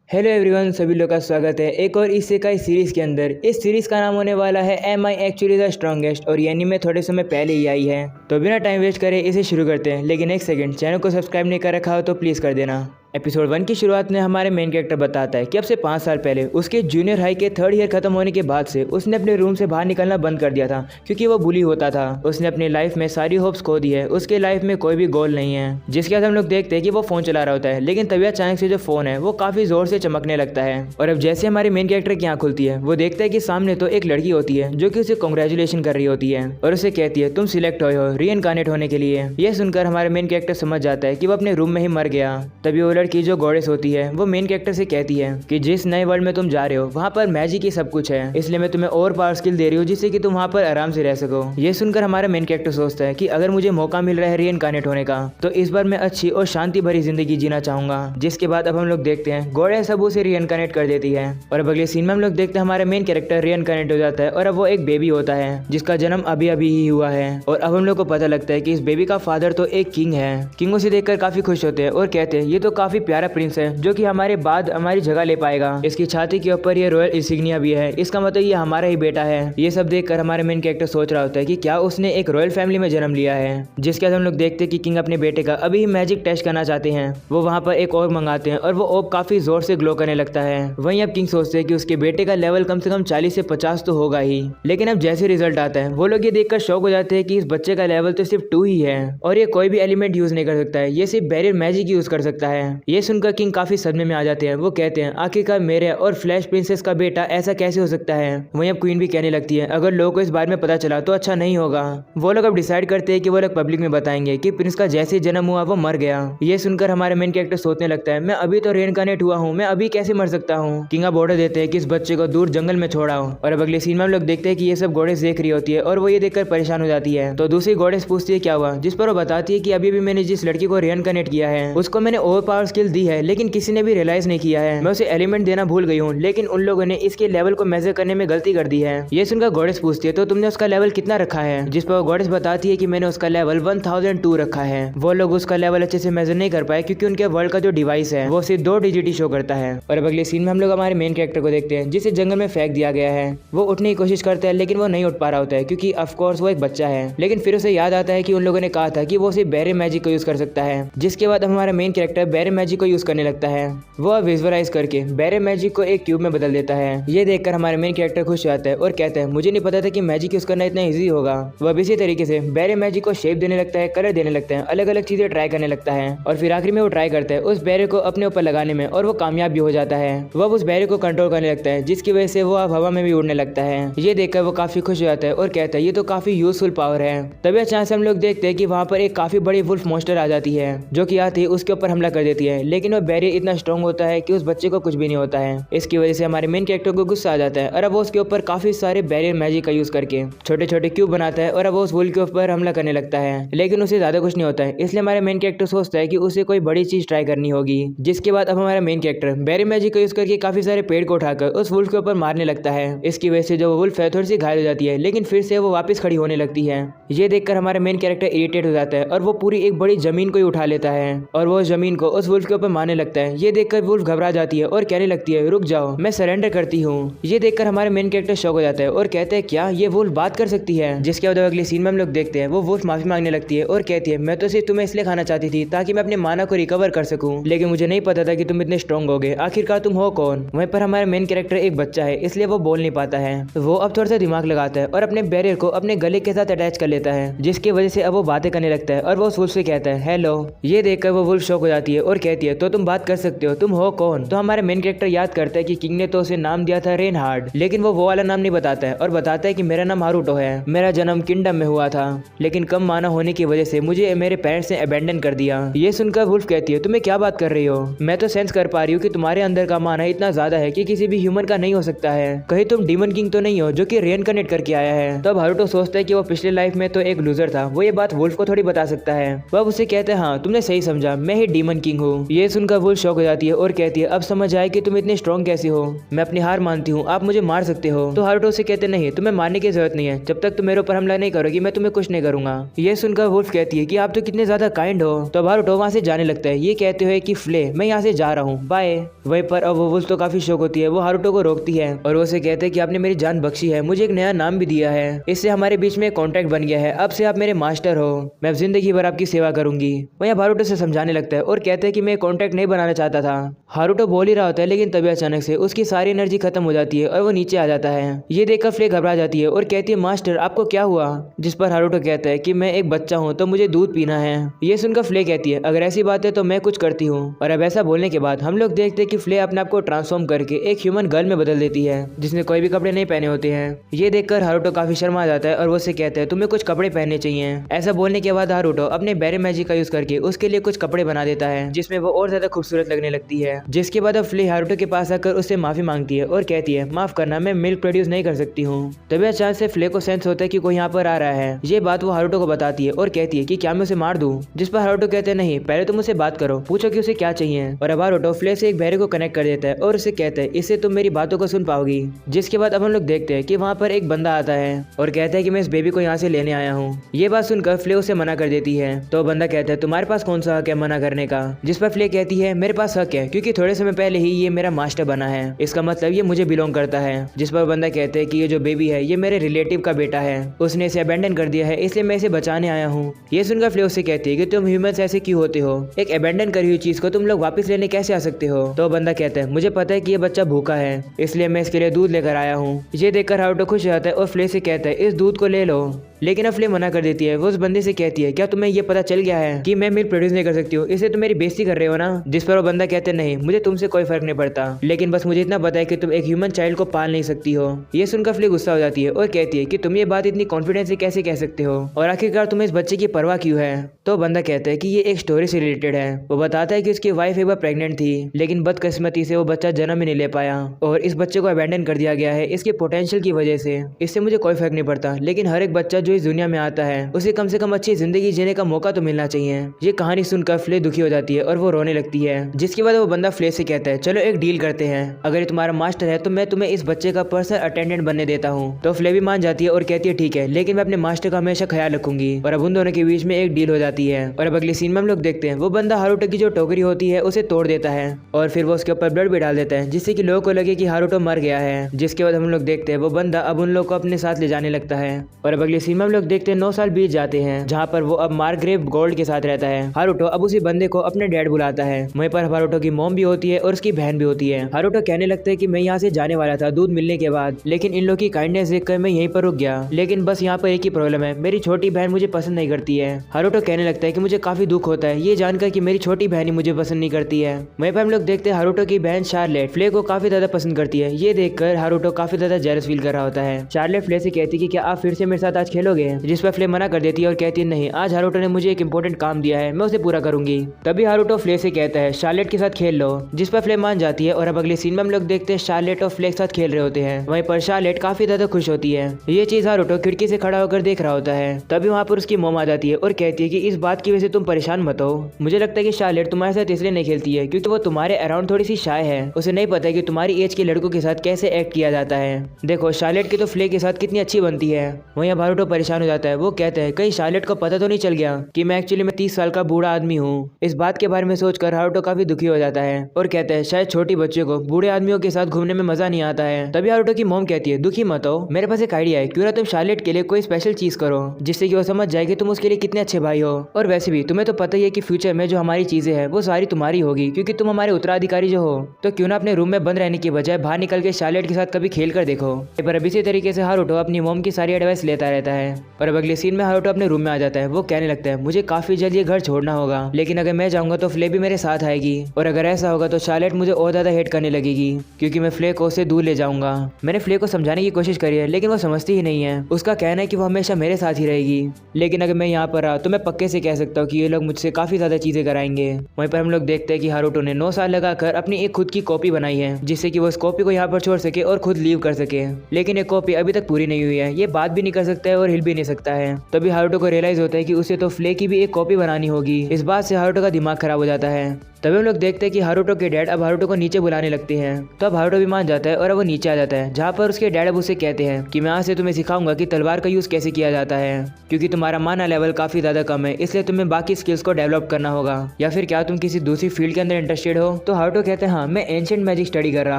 Hello everyone, सभी लोग का स्वागत है एक और इसेकाई सीरीज़ के अंदर। इस सीरीज़ का नाम होने वाला है am I actually the strongest और ये एनीमे थोड़े समय पहले ही आई है। तो बिना टाइम वेस्ट करे इसे शुरू करते हैं। लेकिन एक सेकंड, चैनल को सब्सक्राइब नहीं कर रखा हो तो प्लीज़ कर देना। एपिसोड 1 की शुरुआत में हमारे मेन कैरेक्टर बताता है कि अब से 5 साल पहले उसके जूनियर हाई के 3rd ईयर खत्म होने के बाद से उसने अपने रूम से बाहर निकलना बंद कर दिया था क्योंकि वो बुली होता था। उसने अपनी लाइफ में सारी होप्स खो दी है, उसके लाइफ में कोई भी गोल नहीं है। जिसके बाद हम लोग देखते हैं कि वो फोन चला रहा होता है, लेकिन तभी अचानक से जो फोन है वो काफी जोर से चमकने लगता है। और अब जैसे हमारे मेन कैरेक्टर की आंख खुलती है, वो देखता है कि सामने तो एक लड़की होती है जो कि उसे कॉन्ग्रेचुलेशन कर रही होती है और उसे कहती है तुम सिलेक्ट हुए हो रीइनकार्नेट होने के लिए। यह सुनकर हमारे मेन कैरेक्टर समझ जाता है कि वो अपने रूम में ही मर गया। तभी वो लड़की जो गॉडेस होती है वो मेन कैरेक्टर से कहती है कि जिस नए वर्ल्ड में तुम जा रहे हो वहाँ पर मैजिक ही सब कुछ है, इसलिए मैं तुम्हें और पावर स्किल दे रही हूँ जिससे कि तुम वहाँ पर आराम से रह सको। ये सुनकर हमारा मेन कैरेक्टर सोचता है कि अगर मुझे मौका मिल रहा है रीइनकार्नेट होने का तो इस बार मैं अच्छी और शांति भरी जिंदगी जीना चाहूंगा। जिसके बाद अब हम लोग देखते हैं गॉडेस सब उसे रीइनकार्नेट कर देती है और अब अगले सीन में हम लोग देखते हैं हमारे मेन कैरेक्टर रीइनकार्नेट हो जाता है और अब वो एक बेबी होता है जिसका जन्म अभी अभी ही हुआ है। और अब हम लोग को पता लगता है कि इस बेबी का फादर तो एक किंग है। किंग उसे देखकर काफी खुश होते हैं और कहते हैं ये तो काफी प्यारा प्रिंस है जो कि हमारे बाद हमारी जगह ले पाएगा। इसकी छाती के ऊपर ये रॉयल इंसिग्निया भी है, इसका मतलब ये हमारा ही बेटा है। ये सब देखकर हमारे मेन कैरेक्टर सोच रहा होता है कि क्या उसने एक रॉयल फैमिली में जन्म लिया है। जिसके बाद हम लोग देखते हैं कि किंग अपने बेटे का अभी ही मैजिक टेस्ट करना चाहते हैं। वो वहाँ पर एक ऑर्ब मंगाते हैं और वो ऑर्ब काफी जोर से ग्लो करने लगता है। वहीं अब किंग सोचते हैं कि उसके बेटे का लेवल कम से कम 40 से 50 तो होगा ही। लेकिन अब जैसे रिजल्ट आता है वो लोग ये देखकर शॉक हो जाते हैं कि इस बच्चे का लेवल तो सिर्फ 2 ही है और ये कोई भी एलिमेंट यूज नहीं कर सकता है, ये सिर्फ बैरियर मैजिक यूज कर सकता है। ये सुनकर किंग काफी सदमे में आ जाते हैं। वो कहते हैं आखिरकार मेरे और फ्लैश प्रिंसेस का बेटा ऐसा कैसे हो सकता है। वहीं अब क्वीन भी कहने लगती है अगर लोगों को इस बारे में पता चला तो अच्छा नहीं होगा। वो लोग अब डिसाइड करते हैं कि वो लोग पब्लिक में बताएंगे कि प्रिंस का जैसे जन्म हुआ वो मर गया। ये सुनकर हमारे मेन कैरेक्टर सोचने लगता है मैं अभी तो रीइनकार्नेट हुआ हूँ, मैं अभी कैसे मर सकता हूँ। किंग अब ऑर्डर देते हैं कि इस बच्चे को दूर जंगल में छोड़ाओ। और अब अगले सीन में हम लोग देखते हैं कि ये सब गॉडेस देख रही होती है और वो ये देखकर परेशान हो जाती है। तो दूसरी गॉडेस पूछती है क्या हुआ, जिस पर वो बताती है कि अभी भी मैंने जिस लड़की को रीइनकार्नेट किया है उसको मैंने ओवर पावर स्किल दी है, लेकिन किसी ने भी रियलाइज नहीं किया है। मैं उसे एलिमेंट देना भूल गई हूँ, लेकिन उन लोगों ने इसके लेवल को मेजर करने में गलती कर दी है। ये सुनकर गॉडेस पूछती है तो तुमने उसका लेवल कितना रखा है। जिस पर गॉडेस बताती है कि मैंने उसका लेवल 1002 रखा है। वो लोग उसका लेवल अच्छे से मेजर नहीं कर पाए क्योंकि उनके वर्ल्ड का जो डिवाइस है वो सिर्फ 2 डिजिट ही शो करता है। और अब अगले सीन में हम लोग हमारे मेन कैरेक्टर को देखते हैं जिसे जंगल में फेंक दिया गया है। वो उठने की कोशिश करता है लेकिन वो नहीं उठ पा रहा होता है क्योंकि ऑफकोर्स वो एक बच्चा है। लेकिन फिर उसे याद आता है कि उन लोगों ने कहा था कि वो सिर्फ बैरियर मैजिक को यूज कर सकता है। जिसके बाद हमारा मेन कैरेक्टर बैरियर मैजिक को यूज करने लगता है। वो अब विजुअलाइज करके बैरियर मैजिक को एक क्यूब में बदल देता है। ये देखकर हमारे मेन कैरेक्टर खुश हो जाता है और कहता है मुझे नहीं पता था कि मैजिक यूज करना इतना इजी होगा। वह अब इसी तरीके से बैरियर मैजिक को शेप देने लगता है, कलर देने लगता है, अलग अलग चीजें ट्राई करने लगता है और फिर आखिर में वो ट्राई करता है उस बैरियर को अपने ऊपर लगाने में और वो कामयाब भी हो जाता है। वह उस बैरियर को कंट्रोल करने लगता है जिसकी वजह से वो अब हवा में भी उड़ने लगता है। ये देखकर वो काफी खुश हो जाता है और कहता है ये तो काफी यूजफुल पावर है। तभी अचानक से हम लोग देखते हैं कि वहाँ पर एक काफी बड़ी वुल्फ मॉन्स्टर आ जाती है जो कि आती है उसके ऊपर हमला कर देती है। लेकिन वो बैरियर इतना स्ट्रॉन्ग होता है कि उस बच्चे को कुछ भी नहीं होता है। इसकी वजह से हमारे मेन कैरेक्टर को गुस्सा आ जाता है और अब वो उसके ऊपर काफी सारे बैरियर मैजिक का यूज करके छोटे छोटे क्यूब बनाता है और अब वो उस वुल्फ के ऊपर हमला करने लगता है। लेकिन उसे ज्यादा कुछ नहीं होता है, इसलिए हमारे मेन कैरेक्टर सोचता है कि उसे कोई बड़ी चीज ट्राई करनी होगी। जिसके बाद अब हमारा मेन कैरेक्टर बैरियर मैजिक का यूज करके काफी सारे पेड़ को उठाकर उस वुल्फ के ऊपर मारने लगता है। इसकी वजह से जो वुल्फ है थोड़ी सी घायल हो जाती है, लेकिन फिर से वो वापस खड़ी होने लगती है। ये देखकर हमारा मेन कैरेक्टर इरिटेट हो जाता है और वो पूरी एक बड़ी जमीन को ही उठा लेता है और वो जमीन को उस वुल्फ के ऊपर मारने लगता है। ये देखकर वुल्फ घबरा जाती है और कहने लगती है रुक जाओ, मैं सरेंडर करती हूँ। ये देखकर हमारे मेन कैरेक्टर शॉक हो जाता है और कहते हैं क्या ये वुल्फ बात कर सकती है। जिसके बाद अगले सीन में हम लोग देखते हैं वो वुल्फ माफी मांगने लगती है और कहती है मैं तो सिर्फ तुम्हें इसलिए खाना चाहती थी ताकि मैं अपने माना को रिकवर कर सकूं, लेकिन मुझे नहीं पता था कि तुम इतने स्ट्रॉन्ग होगे। आखिरकार तुम हो कौन। वहीं पर हमारा मेन कैरेक्टर एक बच्चा है, इसलिए वो बोल नहीं पाता है। वो अब थोड़ा सा दिमाग लगाता है और अपने बैरियर को अपने गले के साथ अटैच कर लेता है, जिसकी वजह से अब वो बातें करने लगता है और वो उस वुल्फ से कहता है हेलो। ये देखकर वो वुल्फ शॉक हो जाती है और कहती है तो तुम बात कर सकते हो, तुम हो कौन। तो हमारे मेन कैरेक्टर याद करता है कि किंग ने तो उसे नाम दिया था रेनहार्ड, लेकिन वो वाला नाम नहीं बताता है और बताता है कि मेरा नाम हारूटो है, मेरा जन्म किंगडम में हुआ था, लेकिन कम माना होने की वजह से मुझे मेरे पेरेंट्स ने अबेंडन कर दिया। ये सुनकर वुल्फ कहती है तुम्हें क्या बात कर रही हो, मैं तो सेंस कर पा रही हूँ कि तुम्हारे अंदर का माना इतना ज्यादा है कि किसी भी ह्यूमन का नहीं हो सकता है। कहीं तुम डीमन किंग तो नहीं हो जो कि रीइनकार्नेट करके आया है। तब हारूटो सोचता है कि वो पिछले लाइफ में तो एक लूजर था, वो ये बात वुल्फ को थोड़ी बता सकता है। वह उसे कहते हैं हाँ तुमने सही समझा, मैं ही डीमन किंग हूँ। हूँ। ये सुनकर वुल्फ शॉक हो जाती है और कहती है अब समझ आए कि तुम इतने स्ट्रॉन्ग कैसे हो। मैं अपनी हार मानती हूँ, आप मुझे मार सकते हो। तो हारुतो से कहते नहीं, तुम्हें मारने की जरूरत नहीं है, जब तक तुम मेरे ऊपर हमला नहीं करोगी मैं तुम्हें कुछ नहीं करूंगा। ये सुनकर वुल्फ कहती है कि आप तो कितने ज्यादा काइंड हो। तो हारुतो वहां से जाने लगता है। ये कहते हुए कि फ्ले मैं यहाँ से जा रहा हूँ, बाय। वहीं पर अब वो वुल्फ तो काफी शौक होती है, वो हारुतो को रोकती है और वो उसे कहते हैं कि आपने मेरी जान बख्शी है, मुझे एक नया नाम भी दिया है, इससे हमारे बीच में कॉन्ट्रैक्ट बन गया है, अब से आप मेरे मास्टर हो, मैं अब जिंदगी भर आपकी सेवा करूंगी। वहीं हारुतो से समझाने लगता है और कहते हैं कि मैं कॉन्ट्रैक्ट नहीं बनाना चाहता था। हारुतो बोल ही रहा होता है लेकिन तभी अचानक से उसकी सारी एनर्जी खत्म हो जाती है और वो नीचे आ जाता है। ये देखकर फ्ले घबरा जाती है और कहती है मास्टर आपको क्या हुआ। जिस पर हारुतो कहता है कि मैं एक बच्चा हूँ तो मुझे दूध पीना है। ये सुनकर फ्ले कहती है अगर ऐसी बात है तो मैं कुछ करती हूँ। और अब ऐसा बोलने के बाद हम लोग देखते हैं कि फ्ले अपने आप को ट्रांसफॉर्म करके एक ह्यूमन गर्ल में बदल देती है जिसने कोई भी कपड़े नहीं पहने होते हैं। ये देखकर हारुतो काफी शर्मा जाता है और वो उसे कहता है तुम्हें कुछ कपड़े पहनने चाहिए। ऐसा बोलने के बाद हारुतो अपने बैरे मैजिक का यूज करके उसके लिए कुछ कपड़े बना देता है जिसमें वो और ज्यादा खूबसूरत लगने लगती है। जिसके बाद अब फ्ले हारुतो के पास आकर उससे माफी मांगती है और कहती है माफ करना, मैं मिल्क प्रोड्यूस नहीं कर सकती हूँ। तभी अचानक से फ्ले को सेंस होता है कि कोई यहाँ पर आ रहा है। ये बात वो हारुतो को बताती है और कहती है कि क्या मैं उसे मार दूं। जिस पर हारुतो कहते हैं नहीं, पहले तुम उसे बात करो, पूछो कि उसे क्या चाहिए। और अब हारुतो फ्ले से एक बहरे को कनेक्ट कर देता है और उसे कहता है इससे तुम मेरी बातों को सुन पाओगी। जिसके बाद अब हम लोग देखते हैं कि वहाँ पर एक बंदा आता है और कहता है कि मैं इस बेबी को यहाँ से लेने आया हूँ। ये बात सुनकर फ्ले उसे मना कर देती है। तो बंदा कहता है तुम्हारे पास कौन सा हक है मना करने का। जिस पर फ्ले कहती है मेरे पास हक है क्योंकि थोड़े समय पहले ही ये मेरा मास्टर बना है, इसका मतलब ये मुझे बिलोंग करता है। जिस पर बंदा कहते हैं कि ये जो बेबी है ये मेरे रिलेटिव का बेटा है, उसने इसे अबेंडन कर दिया है इसलिए मैं इसे बचाने आया हूँ। ये सुनकर फ्ले उससे कहती है कि तुम ह्यूमंस ऐसे क्यों होते हो, एक अबेंडन करी हुई चीज को तुम लोग वापस लेने कैसे आ सकते हो। तो बंदा कहता है मुझे पता है कि ये बच्चा भूखा है इसलिए मैं इसके लिए दूध लेकर आया हूँ। ये देखकर हारुतो खुश हो जाता है और फ्ले से कहता है इस दूध को ले लो। लेकिन अब फ्ले मना कर देती है। वो उस बंदे से कहती है क्या तुम्हें ये पता चल गया है कि मैं मिल्क प्रोड्यूस नहीं कर सकती हूँ, इससे तुम मेरी बेइज्जती कर रहे हो ना। जिस पर वो बंदा कहते नहीं, मुझे तुमसे कोई फर्क नहीं पड़ता, लेकिन बस मुझे इतना पता है कि तुम एक ह्यूमन चाइल्ड को पाल नहीं सकती हो। ये सुनकर फ्ले गुस्सा हो जाती है और कहती है कि तुम ये बात इतनी कॉन्फिडेंस से कैसे कह सकते हो और आखिरकार तुम्हें इस बच्चे की परवाह क्यों है। तो बंदा कहता है कि ये एक स्टोरी से रिलेटेड है। वो बताता है कि उसकी वाइफ एक बार प्रेग्नेंट थी लेकिन बदकिस्मती से वो बच्चा जन्म ही नहीं ले पाया और इस बच्चे को अबेंडन कर दिया गया है इसके पोटेंशियल की वजह से। इससे मुझे कोई फर्क नहीं पड़ता, लेकिन हर एक बच्चा जो इस दुनिया में आता है उसे कम से कम अच्छी जिंदगी जीने का मौका तो मिलना चाहिए। ये कहानी सुनकर फ्ले दुखी हो जाती है और वो रोने लगती है। जिसके बाद वो बंदा फ्ले से कहता है चलो एक डील करते हैं, अगर ये तुम्हारा मास्टर है तो मैं तुम्हें इस बच्चे का पर्सनल अटेंडेंट बनने देता हूँ। तो फ्ले भी मान जाती है और कहती है ठीक है, लेकिन मैं अपने मास्टर का हमेशा ख्याल रखूंगी। और अब उन दोनों के बीच में एक डील हो जाती है। और अब अगले सीन में हम लोग देखते हैं वो बंदा हारुतो की जो टोकरी होती है उसे तोड़ देता है और फिर वो उसके ऊपर ब्लड भी डाल देता है जिससे कि लोगों को लगे कि हारुतो मर गया है। जिसके बाद हम लोग देखते हैं वो बंदा अब उन लोगों को अपने साथ ले जाने लगता है। और अब अगले सीन में हम लोग देखते हैं 9 साल बीत जाते हैं जहाँ पर वो अब मार्ग्रेव गोल्ड के साथ रहता है। हारुतो अब उसी बंदे को अपने डैड बुलाता है। वहीं पर हारुतो की मॉम भी होती है और उसकी बहन भी होती है। हारुतो कहने लगता है कि मैं यहाँ से जाने वाला था दूध मिलने के बाद, लेकिन इन लोगों की काइंडनेस देखकर मैं यहीं पर रुक गया, लेकिन बस यहाँ पर एक ही प्रॉब्लम है, मेरी छोटी बहन मुझे पसंद नहीं करती है। हारुतो कहने लगता है कि मुझे काफी दुख होता है ये जानकर कि मेरी छोटी बहन ही मुझे पसंद नहीं करती है। वहीं पर हम लोग देखते हैं हारुतो की बहन शार्लेट फ्ले को काफी ज्यादा पसंद करती है। ये देखकर हारुतो काफी ज्यादा जेलस फील कर रहा होता है। शार्लेट फ्ले से कहती है कि क्या आप फिर से मेरे साथ आज खेलोगे, जिस पर फ्ले मना कर देती है और कहती है नहीं, आज हारुतो ने मुझे एक इंपॉर्टेंट काम दिया है, मैं उसे पूरा करूंगी। तभी हारुतो फ्ले से कहता है शार्लेट के साथ खेल लो, जिस पर फ्ले मान जाती है। और अब अगले सीन में हम लोग देखते हैं शार्लेट और फ्ले के साथ खेल रहे होते हैं। वहीं पर शार्लेट काफी ज्यादा खुश होती है। ये चीज हारुतो खिड़की से खड़ा होकर देख रहा होता है। तभी वहाँ पर उसकी मॉम आ जाती है और कहती है कि इस बात की वजह से तुम परेशान मत हो, मुझे लगता है कि शार्लेट तुम्हारे साथ इसलिए नहीं खेलती है क्योंकि वो तुम्हारे अराउंड थोड़ी सी शाय है, उसे नहीं पता है कि तुम्हारी एज के लड़कों के साथ कैसे एक्ट किया जाता है। देखो शार्लेट की तो फ्ले के साथ कितनी अच्छी बनती है। वहीं अब हारुतो परेशान हो जाता है। वो कहता है कहीं शार्लेट को पता तो नहीं चल गया कि मैं एक्चुअली 30 साल का बूढ़ा आदमी हूँ। इस बात के बारे में सोचकर हारुतो काफी दुखी हो जाता है और कहता है शायद छोटी बच्चों को बूढ़े आदमियों के साथ घूमने में मजा नहीं आता है। तभी हारुतो की मॉम कहती है दुखी मत हो, मेरे पास एक आइडिया है, क्यों ना तुम शार्लेट के लिए कोई स्पेशल चीज करो जिससे कि वो समझ जाए कि तुम उसके लिए कितने अच्छे भाई हो। और वैसे भी तुम्हें तो पता ही है कि फ्यूचर में जो हमारी चीजें हैं वो सारी तुम्हारी होगी क्योंकि तुम हमारे उत्तराधिकारी जो हो। तो क्यों ना अपने रूम में बंद रहने की बजाय बाहर निकल के शार्लेट के साथ कभी खेल कर देखो। पर अब इसी तरीके से हारुतो अपनी मॉम की सारी एडवाइस लेता रहता है। और अब अगले सीन में हारुतो अपने रूम में आ जाता है। वो कहने लगता है मुझे काफी जल्द ये घर छोड़ना होगा, लेकिन अगर मैं जाऊंगा तो फ्ले भी मेरे साथ आएगी और अगर ऐसा होगा तो शार्लेट मुझे और ज्यादा हेट करने लगेगी क्योंकि मैं फ्ले को उससे दूर ले जाऊंगा। मैंने फ्ले को समझाने की कोशिश करी है लेकिन वो समझती ही नहीं है। उसका कहना है कि वो हमेशा मेरे साथ ही रहेगी, लेकिन अगर मैं यहाँ पर रहा तो मैं पक्के से कह सकता हूँ कि ये लोग मुझसे काफी ज्यादा चीजें कराएंगे। वहीं पर हम लोग देखते हैं कि हारुतो ने 9 साल लगाकर अपनी एक खुद की कॉपी बनाई है जिससे कि वो उस कॉपी को यहाँ पर छोड़ सके और खुद लीव कर सके, लेकिन ये कॉपी अभी तक पूरी नहीं हुई है। ये बात भी नहीं कर सकता है और हिल भी नहीं सकता है। तभी हारुतो को रियलाइज होता है कि उसे तो फ्ले की भी एक कॉपी बनानी होगी। इस बात से हारुतो का दिमाग खराब हो जाता है। तभी हम लोग देखते हैं कि हारुतो के डैड अब हारुतो को नीचे बुलाने लगते हैं। तो अब हारुतो भी मान जाता है और अब वो नीचे आ जाता है, जहाँ पर उसके डैड अब उसे कहते हैं कि मैं आज से तुम्हें सिखाऊंगा कि तलवार का यूज कैसे किया जाता है, क्योंकि तुम्हारा माना लेवल काफी ज्यादा कम है, इसलिए तुम्हें बाकी स्किल्स को डेवलप करना होगा। या फिर क्या तुम किसी दूसरी फील्ड के अंदर इंटरेस्टेड हो? तो हारुतो कहते हैं हाँ, मैं एंशिएंट मैजिक स्टडी कर रहा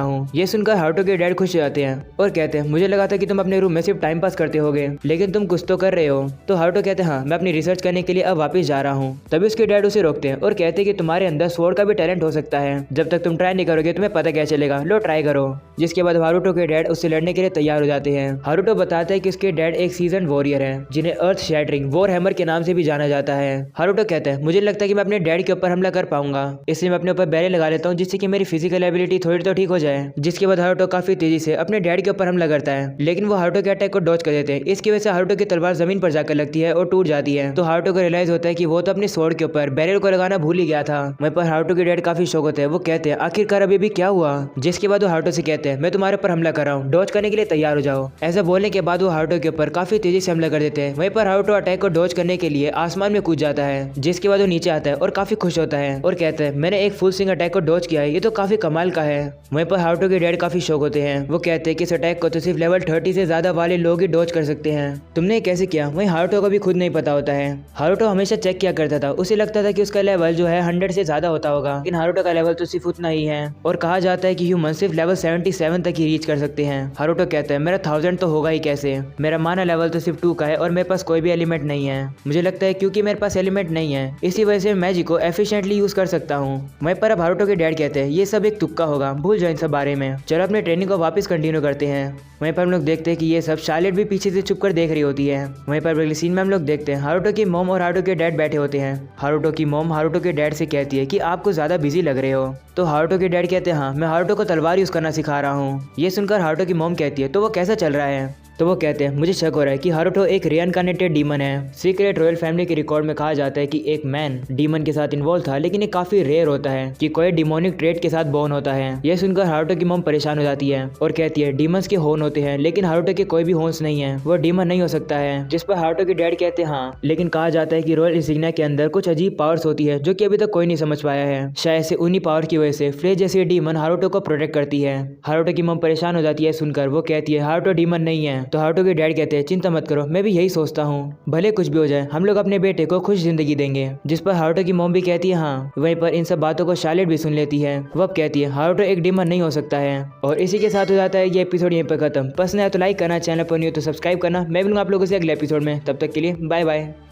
हूँ। ये सुनकर हारुतो के डैड खुश हो जाते हैं और कहते हैं मुझे लगा था कि तुम अपने रूम में सिर्फ टाइम पास करते होगे, लेकिन तुम कुछ तो कर रहे हो। तो हारुतो कहते हैं हाँ, मैं अपनी रिसर्च करने के लिए अब वापस जा रहा हूँ। तभी उसके डैड उसे रोकते हैं और कहते हैं कि तुम्हारे अंदर स्वॉर्ड का भी टैलेंट हो सकता है, जब तक तुम ट्राई नहीं करोगे तुम्हें पता क्या चलेगा, लो ट्राई करो। जिसके बाद हारुतो के डैड उससे लड़ने के लिए तैयार हो जाते हैं। हारुतो बताता है कि उसके डैड एक सीजन वॉरियर है, जिन्हें अर्थ शैटरिंग वॉर हैमर के नाम से भी जाना जाता है। हारुतो कहता है मुझे लगता है कि मैं अपने डैड के ऊपर हमला कर पाऊंगा, इसलिए मैं अपने ऊपर बैरे लगा लेता हूँ, जिससे कि मेरी फिजिकल एबिलिटी थोड़ी तो ठीक हो जाए। जिसके बाद हारुतो काफी तेजी से अपने डैड के ऊपर हमला करता है, लेकिन वो हारुतो के अटैक को डॉज कर देते हैं। इसकी वजह से हारुतो की तलवार जमीन पर जाकर लगती है और टूट जाती है। तो हारुतो को रियलाइज होता है कि वो तो अपने स्वॉर्ड के ऊपर बैरल को लगाना भूल ही गया था। वहीं पर हारुतो के डैड काफी शौक होते हैं, वो कहते हैं आखिरकार अभी भी क्या हुआ। जिसके बाद वो हारुतो से कहते हैं मैं तुम्हारे ऊपर हमला कर रहा हूँ, डॉज करने के लिए तैयार हो जाओ। ऐसा बोलने के बाद वो हारुतो के ऊपर काफी तेजी से हमला कर देते हैं। वहीं पर हारुतो अटैक को डॉज करने के लिए आसमान में कूद जाता है। जिसके बाद वो नीचे आता है और काफी खुश होता है और कहता है मैंने एक फुल स्विंग अटैक को डॉज किया है, ये तो काफी कमाल का है। वहीं पर हारुतो के डैड काफी शौक होते हैं, वो कहते हैं कि इस अटैक को तो सिर्फ लेवल 30 से ज्यादा वाले लोग ही डॉज कर सकते हैं, तुमने कैसे किया? वहीं हारुतो को भी खुद नहीं पता होता है। हारुतो हमेशा चेक किया करता था, उसे लगता था कि उसका लेवल जो है 100 से ज्यादा होता होगा, लेकिन हारुतो का लेवल तो सिर्फ उतना ही है। और कहा जाता है कि ह्यूमन सिर्फ लेवल 77 तक ही रीच कर सकते हैं। हारुतो कहता है मेरा 1000 तो होगा ही कैसे, मेरा माना लेवल तो सिर्फ 2 का है और मेरे पास कोई भी एलिमेंट नहीं है। मुझे लगता है क्योंकि मेरे पास एलिमेंट नहीं है, इसी वजह से मैजिक को एफिशिएंटली यूज कर सकता हूँ। वहीं पर अब हारुतो के डैड कहते हैं ये सब एक तुक्का होगा, भूल जाओ इन सब बारे में, चलो अपने ट्रेनिंग को वापस कंटिन्यू करते हैं। वहीं पर हम लोग देखते हैं कि ये सब शार्लेट भी पीछे से छुप कर देख रही होती है। वहीं पर अगले सीन में हम लोग देखते हैं हारुतो की मॉम और हारुतो के डैड बैठे होते हैं। हारुतो की मॉम हारुतो के डैड से कहती है कि आप कुछ ज्यादा बिजी लग रहे हो। तो हारुतो के डैड कहते हैं हाँ, मैं हारुतो को तलवार यूज करना सिखा रहा हूँ। ये सुनकर हारुतो की मॉम कहती है तो वो कैसा चल रहा है? तो वो कहते हैं मुझे शक हो रहा है कि हारुतो एक रिइनकार्नेटेड डीमन है। सीक्रेट रॉयल फैमिली के रिकॉर्ड में कहा जाता है कि एक मैन डीमन के साथ इन्वॉल्व था, लेकिन ये काफी रेयर होता है कि कोई डिमोनिक ट्रेट के साथ बॉर्न होता है। यह सुनकर हारुतो की मॉम परेशान हो जाती है और कहती है डीमंस के हॉर्न होते हैं, लेकिन हारुतो के कोई भी हॉर्न्स नहीं है, वो डीमन नहीं हो सकता है। जिस पर हारुतो के डैड कहते हैं हाँ, लेकिन कहा जाता है कि रॉयल इंसिग्निया के अंदर कुछ अजीब पावर्स होती है जो कि अभी तक कोई नहीं समझ पाया है। शायद से उन्हीं पावर की वजह से फ्लेज जैसी डीमन हारुतो को प्रोटेक्ट करती है। हारुतो की मॉम परेशान हो जाती है सुनकर, वो कहती है हारुतो डीमन नहीं है। तो हारुतो के डैड चिंता मत करो, मैं भी यही सोचता हूँ, भले कुछ भी हो जाए हम लोग अपने बेटे को खुश जिंदगी देंगे। जिस पर हारुतो की मॉम भी कहती है हाँ। वहीं पर इन सब बातों को शार्लेट भी सुन लेती है। वो अब कहती है हारुतो एक डीमन नहीं हो सकता है। और इसी के साथ हो जाता है ये एपिसोड यहीं पर खत्म। पसंद आया तो लाइक करना, चैनल पर न्यू तो सब्सक्राइब करना। मैं मिलूंगा आप लोगों से अगले एपिसोड में, तब तक के लिए बाय बाय।